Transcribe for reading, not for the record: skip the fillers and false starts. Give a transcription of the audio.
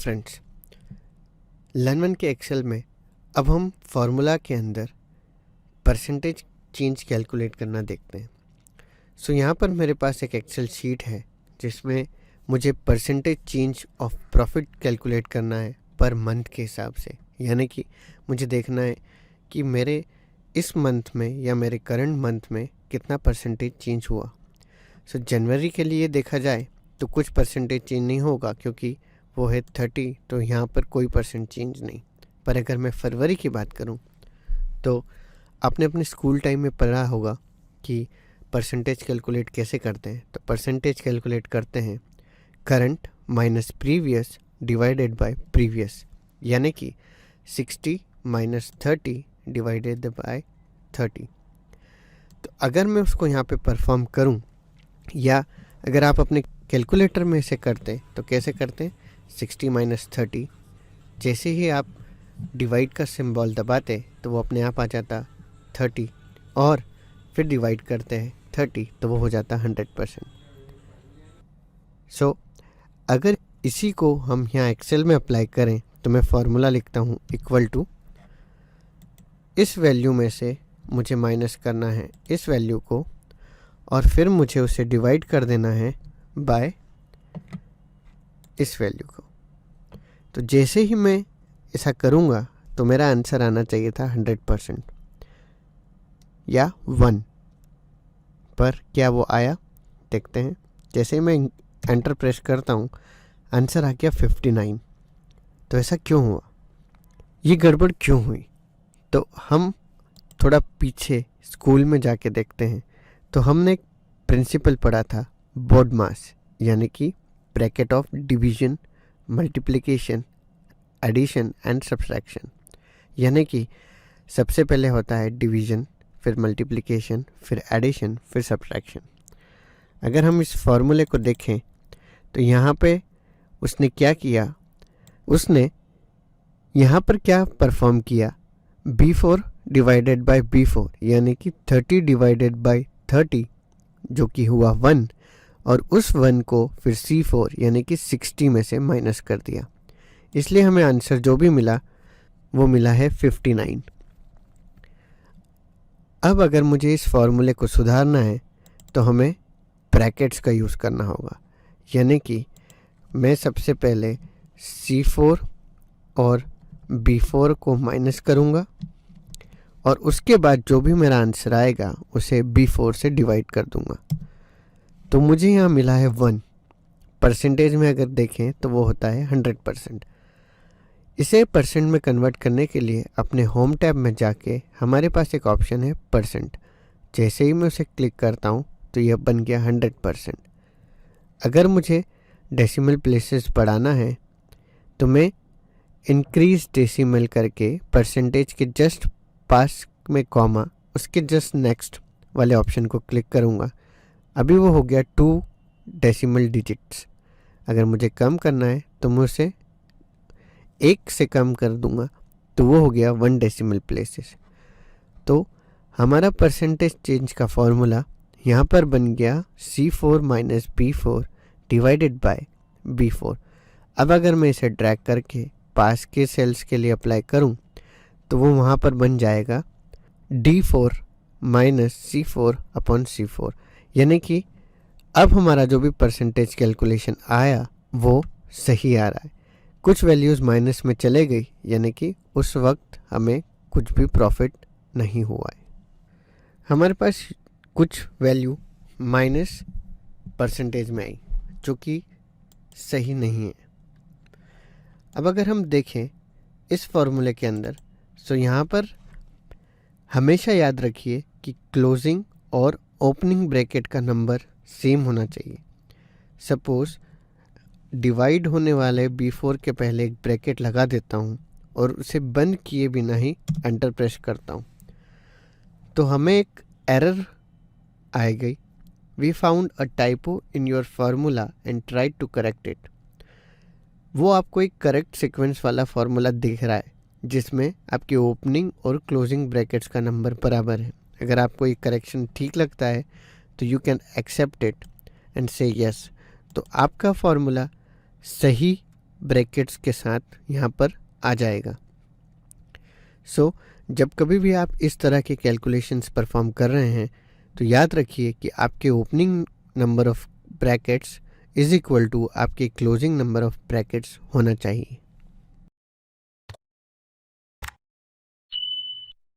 Friends, लर्नवन के Excel में अब हम फार्मूला के अंदर परसेंटेज चेंज कैलकुलेट करना देखते हैं। सो यहाँ पर मेरे पास एक एक्सेल शीट है जिसमें मुझे percentage change of profit calculate करना है पर मंथ के हिसाब से। यानी कि मुझे देखना है कि मेरे इस मंथ में या मेरे करंट मंथ में कितना परसेंटेज चेंज हुआ। सो जनवरी के लिए देखा जाए तो कुछ परसेंटेज चेंज नहीं होगा क्योंकि वो है 30, तो यहाँ पर कोई परसेंट चेंज नहीं। पर अगर मैं फरवरी की बात करूँ तो आपने अपने स्कूल टाइम में पढ़ा होगा कि परसेंटेज कैलकुलेट कैसे करते हैं। तो परसेंटेज कैलकुलेट करते हैं current minus previous divided by previous, यानी कि 60 माइनस 30 डिवाइडेड बाय 30। तो अगर मैं उसको यहाँ पे परफॉर्म करूँ या अगर आप अपने कैलकुलेटर में इसे करते तो कैसे करते हैं, 60 माइनस 30, जैसे ही आप डिवाइड का सिंबल दबाते तो वो अपने आप आ जाता 30 और फिर डिवाइड करते हैं 30 तो वो हो जाता 100%। सो अगर इसी को हम यहाँ एक्सेल में अप्लाई करें तो मैं फार्मूला लिखता हूँ इक्वल टू, इस वैल्यू में से मुझे माइनस करना है इस वैल्यू को और फिर मुझे उसे डिवाइड कर देना है बाय इस वैल्यू को। तो जैसे ही मैं ऐसा करूँगा तो मेरा आंसर आना चाहिए था 100% या 1, पर क्या वो आया देखते हैं। जैसे ही मैं एंटर प्रेस करता हूँ आंसर आ गया 59। तो ऐसा क्यों हुआ, ये गड़बड़ क्यों हुई? तो हम थोड़ा पीछे स्कूल में जाके देखते हैं तो हमने एक प्रिंसिपल पढ़ा था BODMAS, यानी कि bracket of division, multiplication, addition and subtraction. यानी कि सबसे पहले होता है डिवीजन, फिर मल्टीप्लिकेशन, फिर एडिशन, फिर सब्सट्रैक्शन। अगर हम इस फॉर्मूले को देखें तो यहाँ पे उसने क्या किया, उसने यहाँ पर क्या परफॉर्म किया, B4 डिवाइडेड बाय B4, यानी कि 30 डिवाइडेड बाय 30 जो कि हुआ 1, और उस 1 को फिर C4 यानी कि 60 में से माइनस कर दिया। इसलिए हमें आंसर जो भी मिला वो मिला है 59। अब अगर मुझे इस फॉर्मूले को सुधारना है तो हमें ब्रैकेट्स का यूज़ करना होगा। यानी कि मैं सबसे पहले C4 और B4 को माइनस करूँगा और उसके बाद जो भी मेरा आंसर आएगा उसे B4 से डिवाइड कर दूँगा। तो मुझे यहाँ मिला है 1। परसेंटेज में अगर देखें तो वो होता है 100%। इसे परसेंट में कन्वर्ट करने के लिए अपने होम टैब में जाके हमारे पास एक ऑप्शन है परसेंट। जैसे ही मैं उसे क्लिक करता हूँ तो यह बन गया 100%। अगर मुझे डेसिमल प्लेसेस बढ़ाना है तो मैं इंक्रीज डेसिमल करके परसेंटेज के जस्ट पास में कॉमा, उसके जस्ट नेक्स्ट वाले ऑप्शन को क्लिक करूँगा। अभी वो हो गया 2 डेसिमल डिजिट्स। अगर मुझे कम करना है तो मैं उसे 1 से कम कर दूंगा तो वो हो गया 1 डेसिमल प्लेसेस। तो हमारा परसेंटेज चेंज का फॉर्मूला यहाँ पर बन गया C4 minus B4 divided by B4। अब अगर मैं इसे ड्रैग करके पास के सेल्स के लिए अप्लाई करूँ तो वो वहाँ पर बन जाएगा D4 minus C4 upon C4। यानी कि अब हमारा जो भी परसेंटेज कैलकुलेशन आया वो सही आ रहा है। कुछ वैल्यूज़ माइनस में चले गई, यानी कि उस वक्त हमें कुछ भी प्रॉफिट नहीं हुआ है। हमारे पास कुछ वैल्यू माइनस परसेंटेज में आई जो कि सही नहीं है। अब अगर हम देखें इस फॉर्मूले के अंदर, तो यहाँ पर हमेशा याद रखिए कि क्लोजिंग और ओपनिंग ब्रैकेट का नंबर सेम होना चाहिए। सपोज़ डिवाइड होने वाले B4 के पहले एक ब्रैकेट लगा देता हूँ और उसे बंद किए बिना ही एंटर प्रेस करता हूँ तो हमें एक एरर आएगी, we found a typo in your formula and try to correct it. वो आपको एक करेक्ट सीक्वेंस वाला फार्मूला दिख रहा है जिसमें आपकी ओपनिंग और क्लोजिंग ब्रैकेट्स का नंबर बराबर है। अगर आपको ये करेक्शन ठीक लगता है तो you can accept it and say yes. तो आपका फार्मूला सही ब्रैकेट्स के साथ यहाँ पर आ जाएगा। सो जब कभी भी आप इस तरह के कैलकुलेशंस परफॉर्म कर रहे हैं तो याद रखिए कि आपके opening number of brackets is equal to आपके क्लोजिंग नंबर ऑफ ब्रैकेट्स होना चाहिए।